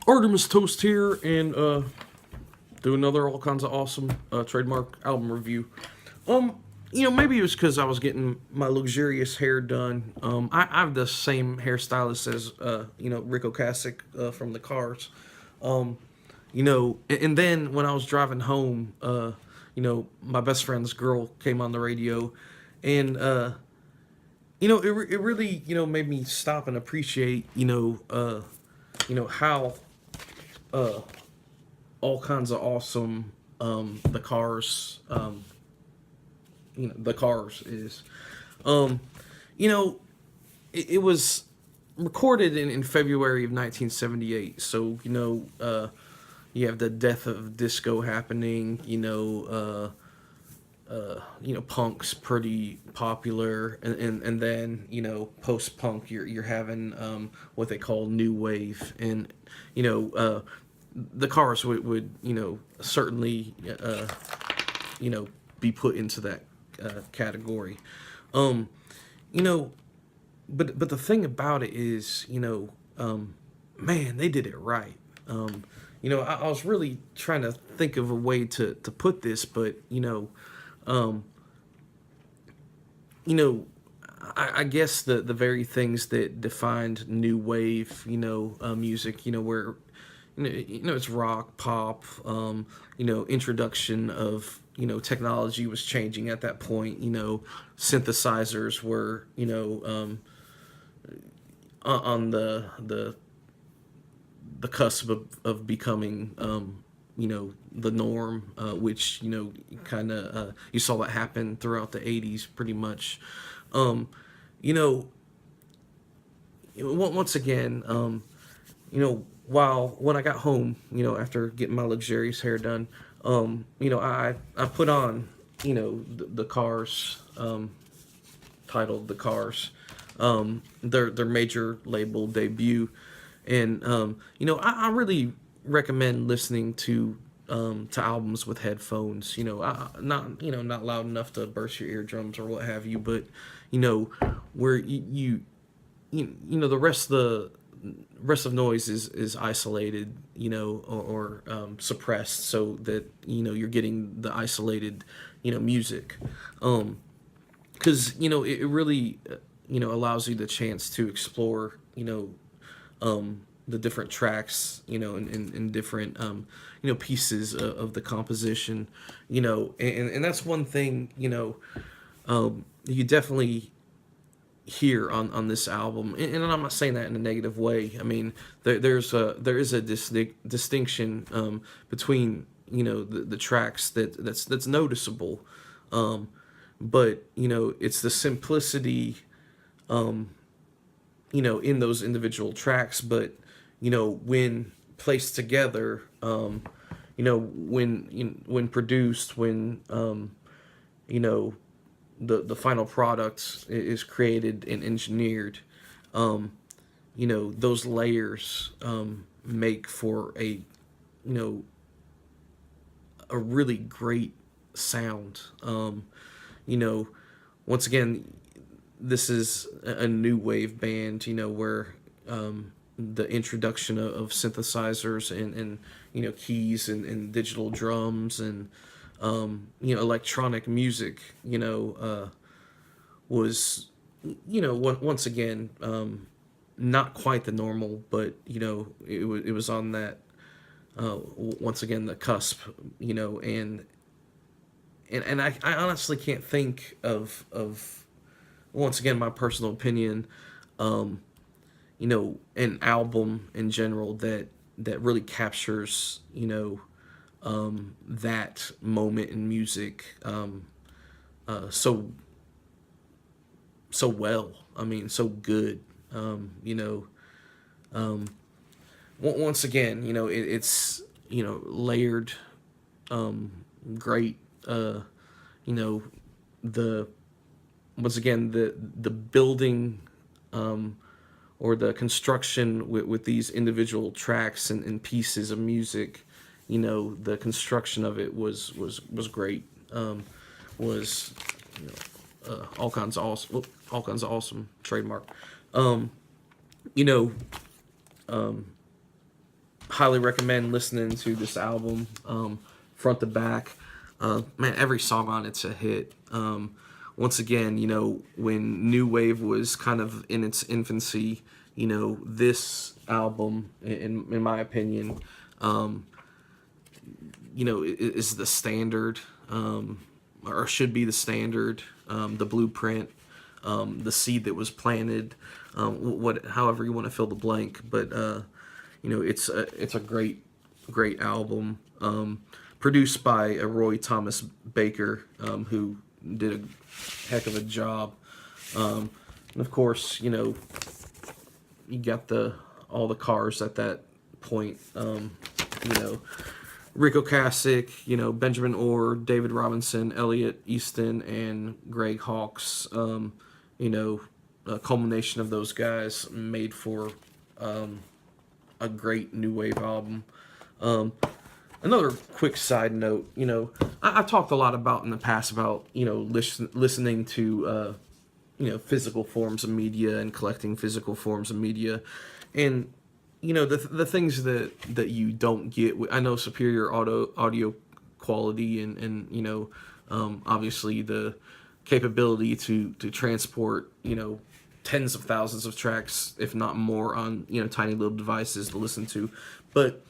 Artemus Toast here, and do another all kinds of awesome trademark album review. Um, maybe it was because I was getting my luxurious hair done. I have the same hairstylist as Rico Kasich from the Cars. Um, and then when I was driving home, my best friend's girl came on the radio, and it really made me stop and appreciate how uh all kinds of awesome the Cars the Cars is. Um, you know, it was recorded in February of 1978. So you have the death of disco happening. Punk's pretty popular, and then post punk you're having what they call new wave, and you know uh, the Cars would certainly you know be put into that category. Um, you know, but the thing about it is, man, they did it right. I was really trying to think of a way to put this, but um, you know, I guess the very things that defined new wave, music, where it's rock, pop, introduction of technology was changing at that point. Synthesizers were on the cusp of becoming the norm, which kind of you saw that happen throughout the 80s pretty much. um you know Once again, while when I got home, after getting my luxurious hair done, I put on the Cars, titled The Cars, their major label debut. And I really recommend listening to albums with headphones. Not loud enough to burst your eardrums or what have you, but where the rest of noise is isolated, or suppressed, so that you're getting the isolated music. Because it really allows you the chance to explore the different tracks, and different pieces of the composition, and that's one thing you definitely hear on this album. And I'm not saying that in a negative way. I mean, there is a distinction between the tracks that's noticeable, but it's the simplicity in those individual tracks, but when placed together, when produced, when you know the final product is created and engineered, those layers make for a really great sound. You know, Once again, this is a new wave band, where the introduction of synthesizers and keys and digital drums and electronic music, was once again not quite the normal, but it was on that once again the cusp, and I honestly can't think of once again my personal opinion, an album in general that really captures that moment in music so well. I mean, so good. Um, Once again, it's layered, great. You know, the once again the building, or the construction with these individual tracks and pieces of music. The construction of it was great. Was all kinds of awesome trademark. Um, you know, um, highly recommend listening to this album, front to back. Man, every song on it's a hit. Once again, when new wave was kind of in its infancy, this album, in my opinion, is the standard, or should be the standard, the blueprint, the seed that was planted, however you want to fill the blank. But it's a great album, produced by Roy Thomas Baker, who did a heck of a job. And of course, you got all the cars at that point. Rico Kasich, Benjamin Orr, David Robinson, Elliot Easton, and Greg Hawkes. A culmination of those guys made for a great new wave album. Another quick side note, I've talked a lot about in the past about, listening to, physical forms of media and collecting physical forms of media. And, the things that you don't get, I know superior audio quality and obviously the capability to transport, tens of thousands of tracks, if not more, on, tiny little devices to listen to. But,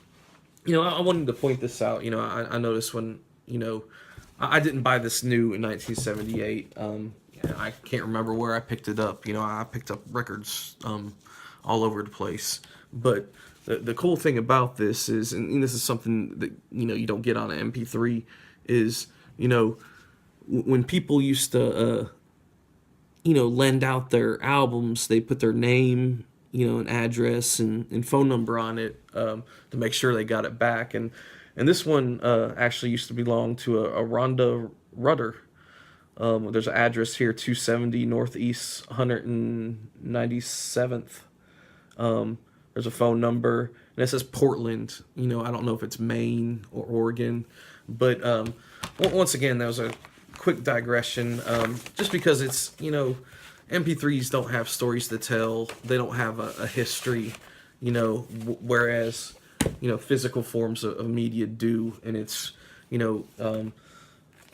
I wanted to point this out. I noticed when, I didn't buy this new in 1978. I can't remember where I picked it up. I picked up records all over the place. But the cool thing about this is, and this is something that, you don't get on an MP3, is, when people used to, lend out their albums, they put their name, an address and phone number on it, to make sure they got it back. And this one actually used to belong to a Rhonda Rudder. There's an address here, 270 Northeast 197th. There's a phone number, and it says Portland. I don't know if it's Maine or Oregon. But once again, that was a quick digression, just because it's, MP3s don't have stories to tell. They don't have a history, whereas, physical forms of media do. And it's,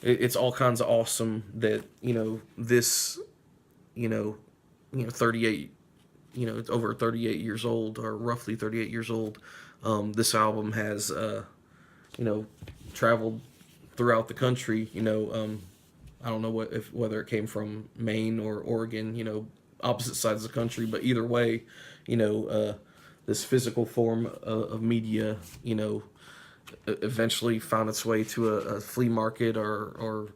it's all kinds of awesome that, this, 38, it's over 38 years old, or roughly 38 years old. This album has, traveled throughout the country. I don't know whether it came from Maine or Oregon, opposite sides of the country, but either way, this physical form of media, eventually found its way to a flea market or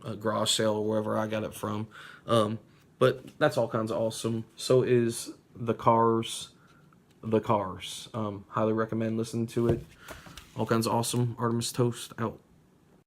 a garage sale or wherever I got it from. But that's all kinds of awesome. So is the Cars. Highly recommend listening to it. All kinds of awesome. Artemus Toast out.